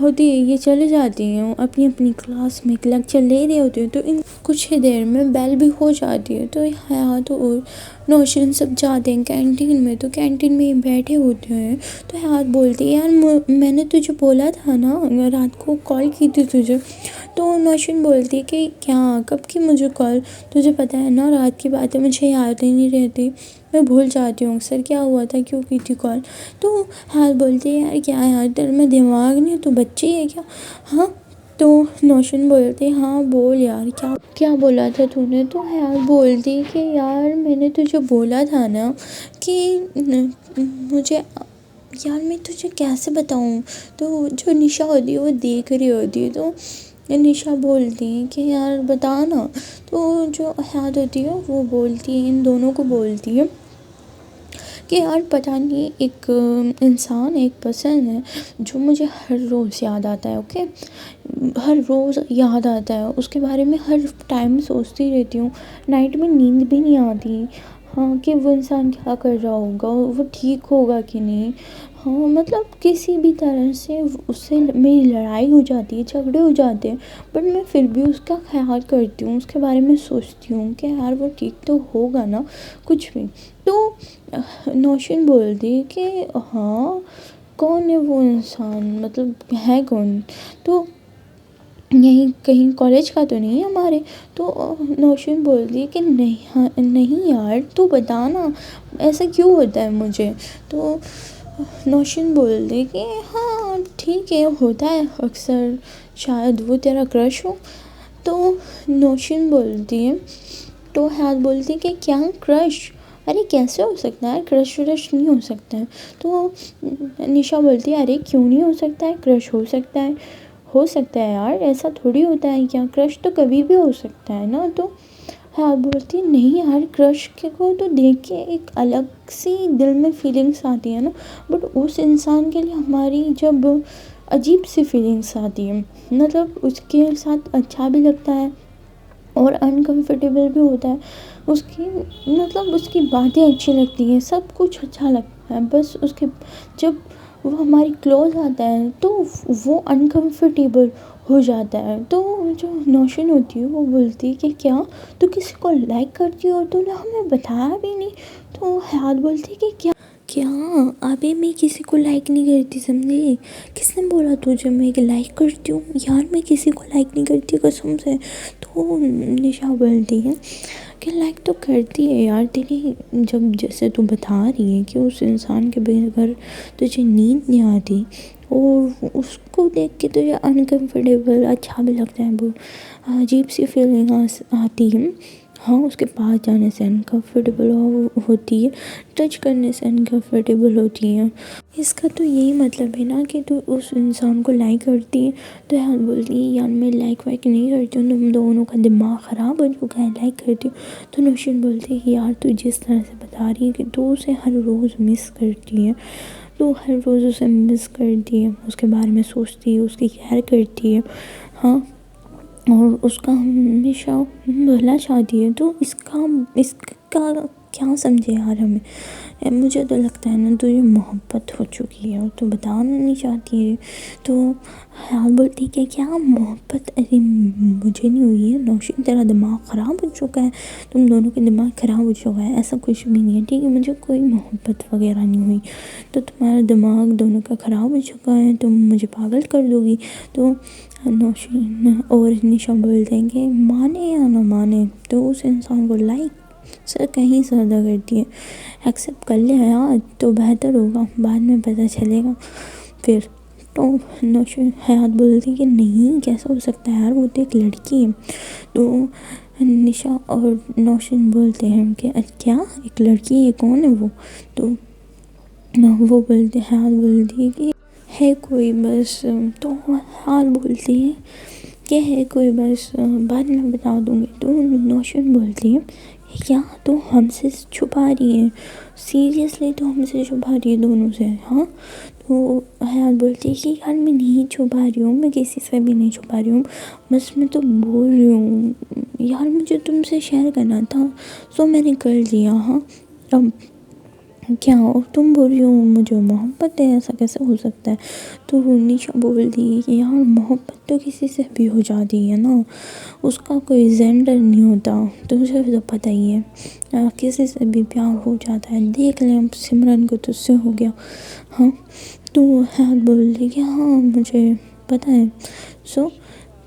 ہوتی ہے یہ چلے جاتی ہیں اپنی اپنی کلاس میں لیکچر لے رہے ہوتے ہیں، تو ان کچھ ہی دیر میں بیل بھی ہو جاتی ہے، تو حیات اور نوشین سب جاتے ہیں کینٹین میں، تو کینٹین میں بیٹھے ہوتے ہیں، تو حیات بولتی ہے یار میں نے تجھے بولا تھا نا، رات کو کال کی تھی تجھے، تو نوشین بولتی ہے کہ کیا کب کی مجھے کال، تجھے پتہ ہے نا رات کی باتیں مجھے یاد ہی نہیں رہتی، میں بھول جاتی ہوں اکثر کیا ہوا تھا، کیوں کی تھی کال، تو حیات بولتی ہے یار کیا یار تیرے میں دماغ نہیں، تو بچی ہے کیا، ہاں، تو نوشین بولتی ہاں بول یار کیا بولا تھا تو نے، تو حیات بولتی کہ یار میں نے تجھے بولا تھا نا کہ مجھے، یار میں تجھے کیسے بتاؤں، تو جو نشا ہوتی ہے وہ دیکھ رہی ہوتی ہے، تو نشا بولتی ہے کہ یار بتا نا، تو جو حیات ہوتی ہے وہ بولتی ہے، ان دونوں کو بولتی ہے کہ یار پتہ نہیں ایک انسان ایک پرسن ہے جو مجھے ہر روز یاد آتا ہے، اوکے، ہر روز یاد آتا ہے، اس کے بارے میں ہر ٹائم سوچتی رہتی ہوں، نائٹ میں نیند بھی نہیں آتی، ہاں، کہ وہ انسان کیا کر رہا ہوگا، وہ ٹھیک ہوگا کہ نہیں، ہاں، مطلب کسی بھی طرح سے اس سے میری لڑائی ہو جاتی ہے، جھگڑے ہو جاتے ہیں، بٹ میں پھر بھی اس کا خیال کرتی ہوں، اس کے بارے میں سوچتی ہوں کہ یار وہ ٹھیک تو ہوگا نا، کچھ بھی، تو نوشین بولتی کہ ہاں کون ہے وہ انسان، مطلب ہے کون، تو یہیں کہیں کالج کا تو نہیں ہے ہمارے، تو نوشین بولتی کہ نہیں یار تو بتا نا ایسا کیوں ہوتا ہے مجھے، تو نوشین بولتی کہ ہاں ٹھیک ہے ہوتا ہے اکثر، شاید وہ تیرا کرش ہو، تو نوشین بولتی ہے، تو حیات بولتی کہ کیا کرش، ارے کیسے ہو سکتا ہے، کرش ورش نہیں ہو سکتا ہے، تو نشا بولتی ہے ارے کیوں نہیں ہو سکتا ہے، کرش ہو سکتا ہے یار، ایسا تھوڑی ہوتا ہے کیا، کرش تو کبھی بھی ہو سکتا ہے نا، تو حیات بولتی نہیں یار کرش کو تو دیکھ کے ایک الگ سی دل میں فیلنگس آتی ہے نا، بٹ اس انسان کے لیے ہماری جب عجیب سی فیلنگس آتی ہیں، مطلب اس کے ساتھ اچھا بھی لگتا ہے اور انکمفرٹیبل بھی ہوتا ہے، اس کی مطلب اس کی باتیں اچھی لگتی ہیں، سب کچھ اچھا لگتا ہے، بس اس کے جب وہ ہماری کلوز آتا ہے تو وہ انکمفرٹیبل ہو جاتا ہے، تو جو نوشین ہوتی ہے وہ بولتی ہے کہ کیا تو کسی کو لائک کرتی ہو، تو نے ہمیں بتایا بھی نہیں، تو حیات بولتی کہ کیا ابھی میں کسی کو لائک نہیں کرتی، سمجھے، کس نے بولا تجھے میں لائک کرتی ہوں، یار میں کسی کو لائک نہیں کرتی قسم سے، تو نشا بولتی ہے کہ لائک تو کرتی ہے یار، تیری جب جیسے تو بتا رہی ہے کہ اس انسان کے بغیر تجھے نیند نہیں آتی اور اس کو دیکھ کے تجھے انکمفرٹیبل اچھا بھی لگتا ہے، وہ عجیب سی فیلنگ آتی ہے، ہاں، اس کے پاس جانے سے انکمفرٹیبل ہوتی ہے، ٹچ کرنے سے انکمفرٹیبل ہوتی ہے، اس کا تو یہی مطلب ہے نا کہ تو اس انسان کو لائک کرتی ہے، تو حیات بولتی ہے یار میں لائک وائک نہیں کرتی ہوں، تم دونوں کا دماغ خراب ہو چکا ہے، لائک کرتی ہوں، تو نوشین بولتی ہے یار تو جس طرح سے بتا رہی ہے کہ تو اسے ہر روز مس کرتی ہے، تو ہر روز اسے مس کرتی ہے، اس کے بارے میں سوچتی ہے، اس کی کیئر کرتی ہے، ہاں، اور اس کا ہمیشہ بھلا چاہتی ہے، تو اس کا کیا سمجھے یار ہمیں، مجھے تو لگتا ہے نا تو یہ محبت ہو چکی ہے اور تو بتانا نہیں چاہتی ہے، تو حیات بولتی کہ کیا محبت، ارے مجھے نہیں ہوئی ہے نوشین، تیرا دماغ خراب ہو چکا ہے، تم دونوں کے دماغ خراب ہو چکا ہے، ایسا کچھ بھی نہیں ہے، ٹھیک ہے، مجھے کوئی محبت وغیرہ نہیں ہوئی، تو تمہارا دماغ دونوں کا خراب ہو چکا ہے، تم مجھے پاگل کر دو گی، تو نوشین اور نشا بولتے ہیں کہ مانے یا نہ مانے تو اس انسان کو لائک سے کہیں زیادہ کرتی ہے، ایکسیپٹ کر لے یار تو بہتر ہوگا، بعد میں پتہ چلے گا پھر، تو نوشین حیات بولتی کہ نہیں کیسا ہو سکتا ہے یار، وہ تو ایک لڑکی ہے، تو نشا اور نوشین بولتے ہیں کہ کیا ایک لڑکی ہے، کون ہے وہ، تو وہ بولتے حیات بولتی ہے کہ ہے کوئی بس، تو حیات بولتی ہے کہ ہے کوئی بس بعد میں بتا دوں گی، تو نوشین بولتی ہے کیا تو ہم سے چھپا رہی ہے، سیریسلی تو ہم سے چھپا رہی ہے دونوں سے، ہاں، تو حیات بولتی ہے کہ یار میں نہیں چھپا رہی ہوں، میں کسی سے بھی نہیں چھپا رہی ہوں، بس میں تو بول رہی ہوں یار، مجھے تم سے شیئر کرنا تھا سو میں نے کر لیا، ہاں، اب کیا ہو تم بول رہی ہو مجھے محبت ہے، ایسا کیسے ہو سکتا ہے؟ تو نیشا بول دی کہ یار محبت تو کسی سے بھی ہو جاتی ہے نا، اس کا کوئی جینڈر نہیں ہوتا، تجھے تو پتہ ہی ہے، کسی سے بھی پیار ہو جاتا ہے، دیکھ لیں سمرن کو تو اس سے ہو گیا۔ ہاں تو حیات بول دی کہ ہاں مجھے پتہ ہے۔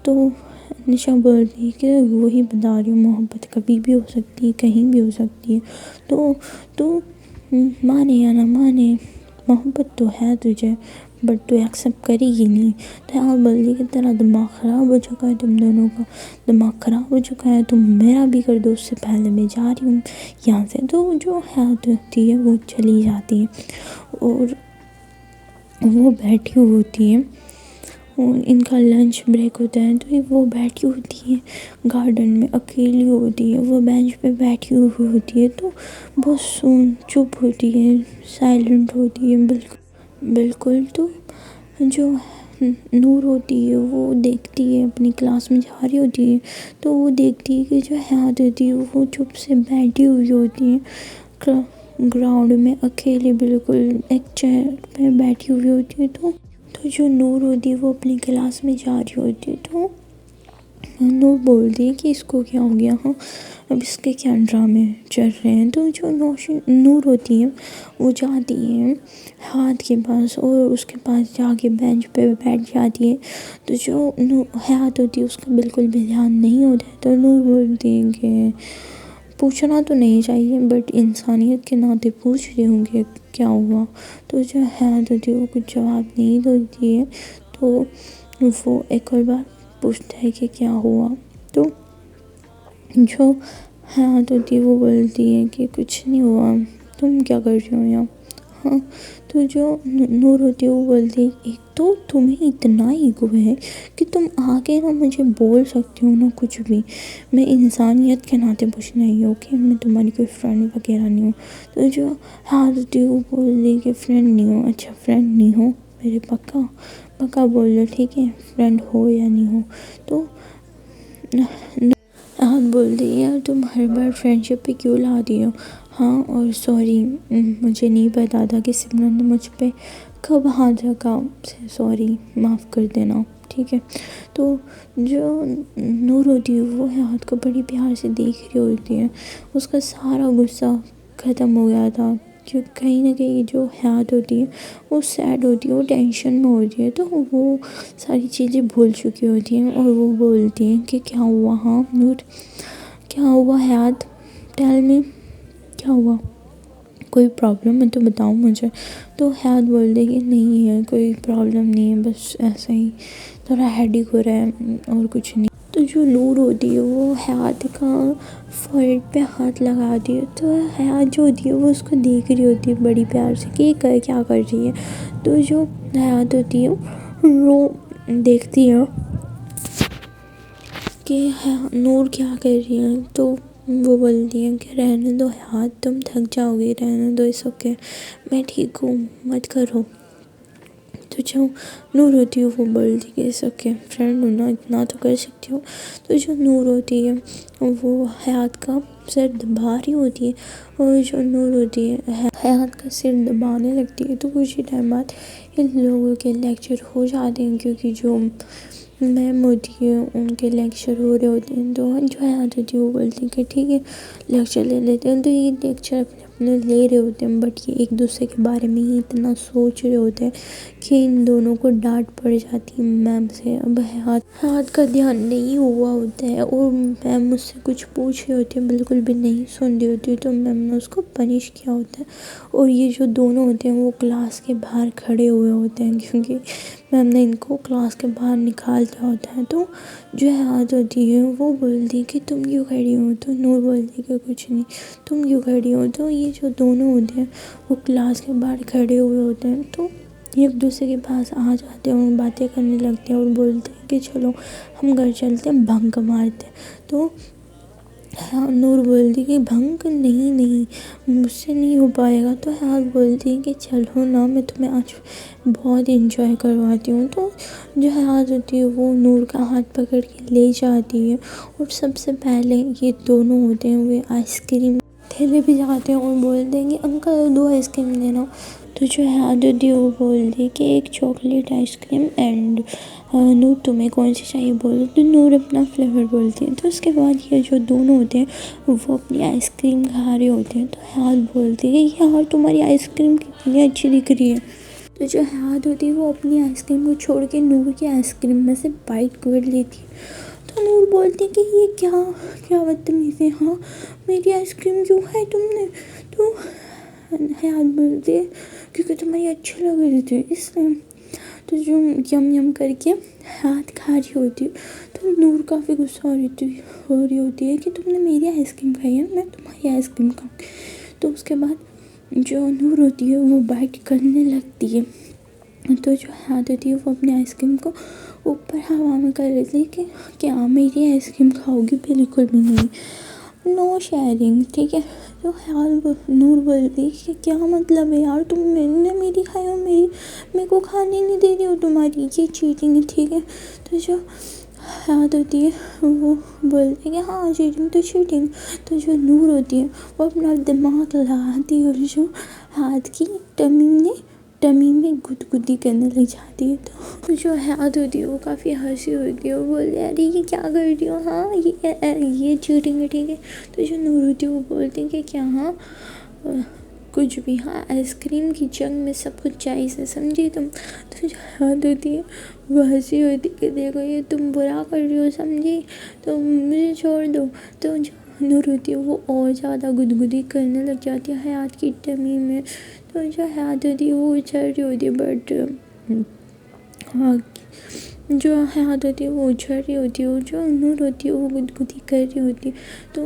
تو نشا بول دی کہ وہی بتا رہی ہوں، محبت کبھی بھی ہو سکتی ہے، کہیں بھی ہو سکتی ہے، تو مانے یا نہ مانے محبت تو ہے تجھے، بٹ تو ایکسیپٹ کرے گی نہیں۔ تو حیات بول دی کہ تیرا دماغ خراب ہو چکا ہے، تم دونوں کا دماغ خراب ہو چکا ہے، تم میرا بھی کر دو، اس سے پہلے میں جا رہی ہوں یہاں سے۔ تو جو حیات ہوتی ہے وہ چلی جاتی ہے اور وہ بیٹھی ہوتی ہے، ان کا لنچ بریک ہوتا ہے تو وہ بیٹھی ہوتی ہے گارڈن میں، اکیلی ہوتی ہے، وہ بینچ پہ بیٹھی ہوئی ہوتی ہے، تو بہت چپ ہوتی ہے، سائلنٹ ہوتی ہے بالکل۔ تو جو نور ہوتی ہے وہ دیکھتی ہے، اپنی کلاس میں جا رہی ہوتی ہے، تو وہ دیکھتی ہے کہ جو حیات ہوتی ہے وہ چپ سے بیٹھی ہوئی ہوتی ہے گراؤنڈ میں، اکیلے بالکل ایک چیئر پہ بیٹھی ہوئی ہوتی ہے۔ تو جو نور ہوتی ہے وہ اپنی کلاس میں جا رہی ہوتی ہے، تو نور بولتی ہے کہ اس کو کیا ہو گیا، ہاں اب اس کے کیا ڈرامے چل رہے ہیں۔ تو جو نور ہوتی ہے وہ جاتی ہے حیات کے پاس اور اس کے پاس جا کے بینچ پہ بیٹھ جاتی ہے، تو جو حیات ہوتی ہے اس کا بالکل بھی دھیان نہیں ہوتا ہے۔ تو نور بولتی ہے کہ پوچھنا تو نہیں چاہیے بٹ انسانیت کے ناطے پوچھ رہی ہوں کہ کیا ہوا۔ تو جو حیات ہوتی ہے وہ کچھ جواب نہیں دیتی ہے، تو وہ ایک اور بار پوچھتا ہے کہ کیا ہوا۔ تو جو حیات ہوتی ہے وہ بولتی ہے کہ کچھ نہیں ہوا، تم کیا کر رہی ہو یہاں؟ ہاں تو جو نور ہوتی ہے وہ بولتی ہے ایک تو تمہیں اتنا ایگو ہے کہ تم آگے نا مجھے بول سکتی ہو نا کچھ بھی، میں انسانیت کے ناطے پوچھ رہی ہوں کہ میں تمہاری کوئی فرینڈ وغیرہ نہیں ہوں۔ تو جو حیات ہوتی ہے وہ بول دی کہ فرینڈ نہیں ہو، اچھا فرینڈ نہیں ہو میرے، پکا بول لو ٹھیک ہے، فرینڈ ہو یا نہیں ہو۔ تو حیات بول دی یار تم ہر بار فرینڈ شپ پہ کیوں لاتی ہو؟ ہاں اور سوری، مجھے نہیں پتا تھا کہ سمرن نے مجھ پہ کب ہاتھ رکھا، سوری معاف کر دینا ٹھیک ہے۔ تو جو نور ہوتی ہے وہ حیات کو بڑی پیار سے دیکھ رہی ہوتی ہے، اس کا سارا غصہ ختم ہو گیا تھا، کیونکہ کہیں نہ کہیں جو حیات ہوتی ہے وہ سیڈ ہوتی ہے، وہ ٹینشن میں ہوتی ہے، تو وہ ساری چیزیں بھول چکی ہوتی ہیں اور وہ بولتی ہیں کہ کیا ہوا، ہاں نور کیا ہوا حیات، ٹیل می کیا ہوا، کوئی پرابلم ہے تو بتاؤ مجھے۔ تو حیات بول دے کہ نہیں ہے کوئی پرابلم نہیں ہے، بس ایسا ہی تھوڑا ہیڈیک ہو رہا ہے اور کچھ نہیں۔ تو جو نور ہوتی ہے وہ حیات کا فورہیڈ پہ ہاتھ لگاتی ہے، تو حیات جو ہوتی ہے وہ اس کو دیکھ رہی ہوتی ہے بڑی پیار سے کہ یہ کیا کر رہی ہے۔ تو جو حیات ہوتی ہے وہ دیکھتی ہے کہ نور کیا کر رہی ہے، تو وہ بولتی ہے کہ رہنے دو حیات، تم تھک جاؤ گی، رہنے دو، اس اوکے میں ٹھیک ہوں مت کرو۔ تو جو نور ہوتی ہے وہ بولتی ہے کہ اس اوکے فرینڈ ہونا اتنا تو کر سکتی ہوں۔ تو جو نور ہوتی ہے وہ حیات کا سر دبا رہی ہوتی ہے، اور جو نور ہوتی ہے حیات کا سر دبانے لگتی ہے، تو کچھ ہی ٹائم بعد ان لوگوں کے لیکچر ہو جاتے ہیں، کیونکہ جو میم ہوتی ہے ان کے لیکچر ہو رہے ہوتے ہیں، تو جو حیات ہوتی ہے وہ بولتی ہے کہ ٹھیک ہے لیکچر لے لیتے ہیں۔ تو یہ لیکچر اپنے لے رہے ہوتے ہیں، بٹ یہ ایک دوسرے کے بارے میں ہی اتنا سوچ رہے ہوتے ہیں کہ ان دونوں کو ڈانٹ پڑ جاتی ہے میم سے۔ اب حیات کا دھیان نہیں ہوا ہوتا ہے اور میم مجھ سے کچھ پوچھ رہے ہوتے ہیں، بالکل بھی نہیں سن رہی ہوتی ہے، تو میم نے اس کو پنش کیا ہوتا ہے، اور یہ جو دونوں ہوتے ہیں وہ کلاس کے باہر کھڑے ہوئے ہوتے ہیں، کیونکہ میم نے ان کو کلاس کے باہر نکال دیا ہوتا ہے۔ تو جو حیات ہوتی ہے وہ بولتی ہے کہ تم کیوں کھڑی ہو؟ تو نور بولتی ہے کہ کچھ نہیں، تم کیوں کھڑی ہو؟ تو یہ جو دونوں ہوتے ہیں وہ کلاس کے باہر کھڑے ہوئے ہوتے ہیں، تو یہ ایک دوسرے کے پاس آ جاتے ہیں اور باتیں کرنے لگتے ہیں اور بولتے ہیں کہ چلو ہم گھر چلتے ہیں، بنک مارتے ہیں۔ تو نور بولتی کہ بھنگ نہیں مجھ سے نہیں ہو پائے گا۔ تو حیات بولتی ہے کہ چلو نا میں تمہیں آج بہت انجوائے کرواتی ہوں۔ تو جو حیات ہوتی ہے وہ نور کا ہاتھ پکڑ کے لے جاتی ہے، اور سب سے پہلے یہ دونوں ہوتے ہیں وہ آئس کریم ٹھیلے پہ جاتے ہیں اور بولتے ہیں کہ انکل 2 آئس کریم دینا. تو جو حیات ہوتی ہے وہ بولتی ہے کہ ایک چاکلیٹ آئس کریم اینڈ نور تمہیں کون سی چاہیے بولو. تو نور اپنا فلیور بولتی ہے. تو اس کے بعد یہ جو دونوں ہوتے ہیں وہ اپنی آئس کریم کھا رہے ہوتے ہیں. تو حیات بولتی ہے کہ یار تمہاری آئس کریم کتنی اچھی دکھ رہی ہے. تو جو حیات ہوتی ہے وہ اپنی آئس کریم کو چھوڑ کے نور کی آئس کریم میں سے بائٹ کر لیتی ہے. تو نور بولتی کہ یہ کیا بدتمیزی ہے، ہاں میری آئس کریم کیوں کھائی تم نے. تو حیات بولتی ہے کیونکہ تمہیں اچھی لگ رہی تھی اس لیے. تو جو یم کر کے حیات کھا رہی ہوتی ہے تو نور کافی غصہ ہو رہی ہوتی ہے کہ تم نے میری آئس کریم کھائی ہے، میں تمہاری آئس کریم کھاؤں گی. تو اس کے بعد جو نور ہوتی ہے وہ بائٹ کرنے لگتی ہے. تو جو حیات ہوتی ہے وہ اپنی آئس کریم کو اوپر ہوا میں کر لیتی ہے کہ کیا میری آئس کریم کھاؤ گی، بالکل بھی نہیں، نو شیئرنگ، ٹھیک ہے. تو نور بولتی کہ کیا مطلب ہے یار، تم نے میری کھائی ہو، میرے کو کھانے نہیں دے رہی ہو، تمہاری یہ چیٹنگ ہے، ٹھیک ہے. تو جو حیات ہوتی ہے وہ بولتی ہے کہ ہاں چیٹنگ تو چیٹنگ. تو جو نور ہوتی ہے وہ اپنا دماغ لگاتی ہے اور جو حیات کی ٹمی میں گدگدی کرنے لگ جاتی ہے. تو جو حیات ہوتی ہے وہ کافی ہنسی ہوتی ہے اور بولتی ہے ارے یہ کیا کر رہی ہو، ہاں یہ چیٹنگ ہے، ٹھیک ہے. تو جو نور ہوتی ہے وہ بولتی ہے کہ کیا، ہاں کچھ بھی، ہاں آئس کریم کی جنگ میں سب کچھ جائز ہے، سمجھی تم. تو جو حیات ہوتی ہے وہ ہنسی ہوتی ہے کہ دیکھو یہ تم برا کر رہی ہو، سمجھی، تو مجھے چھوڑ دو. تو جو نور ہوتی ہے وہ اور زیادہ گدگدی کرنے لگ جاتی ہے حیات کی ٹمی میں. تو جو حیات ہوتی ہے وہ اچھل رہی ہوتی ہے بٹ جو حیات ہوتی ہے وہ اچھل رہی ہوتی ہے اور جو نور ہوتی ہے وہ گدگدی کر رہی ہوتی ہے. تو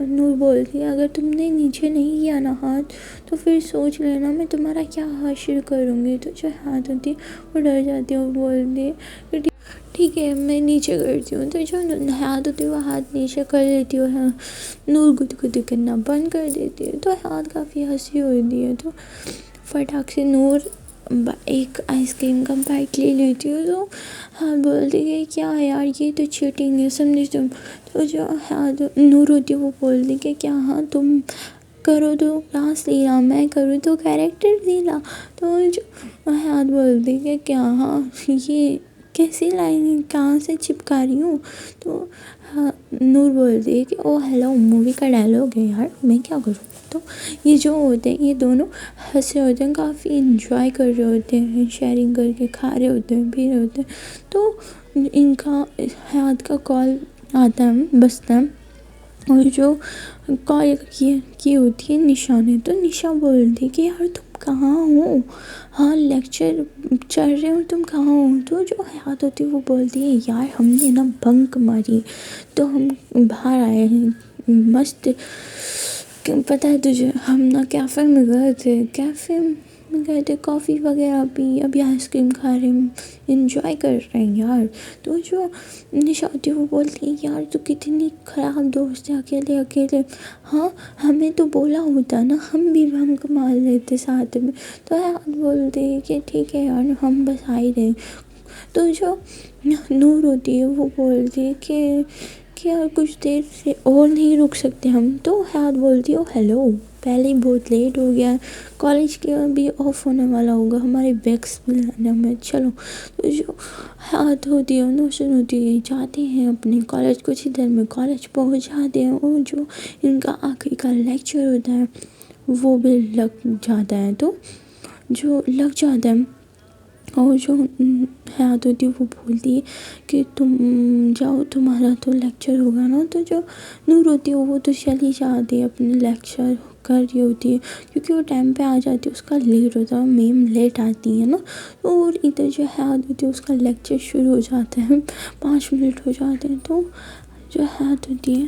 نور بولتی ہے اگر تم نے نیچے نہیں کیا نا ہاتھ تو پھر سوچ لینا میں تمہارا کیا حشر کروں گی. تو جو حیات ہوتی ہے وہ ڈر جاتی ہے اور بولتی ہے کہ ٹھیک ہے میں نیچے کرتی ہوں. تو جو حیات ہوتی ہے وہ ہاتھ نیچے کر لیتی ہے، نور گدگدی کرنا بند کر دیتی ہے. تو حیات کافی ہنسی ہوتی ہے. تو فٹاک سے نور ایک آئس کریم کا بائٹ لے لیتی ہے. تو ہاں بولتی ہے کیا یار یہ تو چیٹنگ ہے، سمجھی تم. تو جو نور ہوتی ہے وہ بولتی کہ کیا، ہاں تم کرو تو کلاس لیلا، میں کروں تو کیریکٹر لیلا. تو جو حیات بولتی کہ کیا، ہاں یہ کیسی لائن کہاں سے چپکا رہی ہوں. تو نور بولتی ہے کہ او ہیلو، مووی کا ڈائلاگ ہے یار، میں کیا کروں. تو یہ جو ہوتے ہیں یہ دونوں ہنسے ہوتے ہیں، کافی انجوائے کر رہے ہوتے ہیں، شیئرنگ کر کے کھا رہے ہوتے ہیں، پی رہے ہوتے ہیں. تو ان کا حیات کا کال آتا ہے، بجتا ہے اور جو کال کی ہوتی ہے نشا نے. تو نشا بولتی کہ یار تم کہاں ہو، ہاں لیکچر چل رہے ہو، تم کہاں ہو. تو جو حیات ہوتی ہے وہ بولتی ہے یار ہم نے نا بنک ماری تو ہم باہر آئے ہیں، مست پتہ ہے تجھے، ہم نا کیفے میں گئے تھے، کافی وغیرہ پی، ابھی آئس کریم کھا رہے ہیں، انجوائے کر رہے ہیں یار. تو جو نشا ہوتی ہے وہ بولتی ہے یار تو کتنی خراب دوست ہے، اکیلے، ہاں ہمیں تو بولا ہوتا نا، ہم بھی بنک مار لیتے ساتھ میں. تو حیات بولتی ہے کہ ٹھیک ہے یار ہم بس آ ہی رہے. تو جو نور ہوتی ہے وہ بولتی ہے کہ یار کچھ دیر سے اور نہیں رک سکتے ہم. تو حیات بولتی ہے او ہیلو، پہلے ہی بہت لیٹ ہو گیا، کالج کے بھی آف ہونے والا ہوگا، ہمارے بیگس بھی لانے میں، چلو. تو جو حیات ہوتی ہے نوشن ہوتی ہے جاتے ہیں اپنے کالج، کچھ ہی دیر میں کالج پہنچ جاتے ہیں اور جو ان کا آخری کا لیکچر ہوتا ہے وہ بھی لگ جاتا ہے. تو جو لگ جاتا ہے اور جو حیات ہوتی ہے وہ بولتی ہے کہ تم جاؤ تمہارا تو لیکچر ہوگا نا. تو جو نور ہوتی ہے وہ تو چلی جاتی ہے، اپنے لیکچر کر رہی ہوتی ہے کیونکہ وہ ٹائم پہ آ جاتی ہے، اس کا لیٹ ہوتا ہے، میم لیٹ آتی ہے نا. اور ادھر جو حیات ہوتی ہے اس کا لیکچر شروع ہو جاتا ہے، 5 منٹ ہو جاتے ہیں. تو جو حیات ہوتی ہے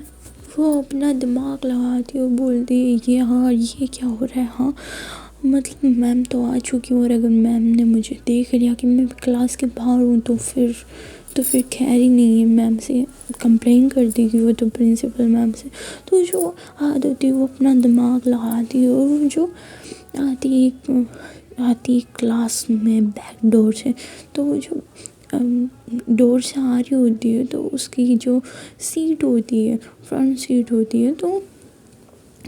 وہ اپنا دماغ لگاتی ہے اور بولتی ہے یہ کیا ہو رہا ہے، ہاں مطلب میم تو آ چکی ہوں اور اگر میم نے مجھے دیکھ لیا کہ میں کلاس کے باہر ہوں تو پھر خیر ہی نہیں ہے، میم سے کمپلین کر دے گی وہ تو، پرنسپل میم سے. تو جو حیات ہوتی ہے وہ اپنا دماغ لگاتی ہے اور وہ جو آتی کلاس میں بیک ڈور سے. تو وہ جو ڈور سے آ رہی ہوتی ہے تو اس کی جو سیٹ ہوتی ہے، فرنٹ سیٹ ہوتی ہے، تو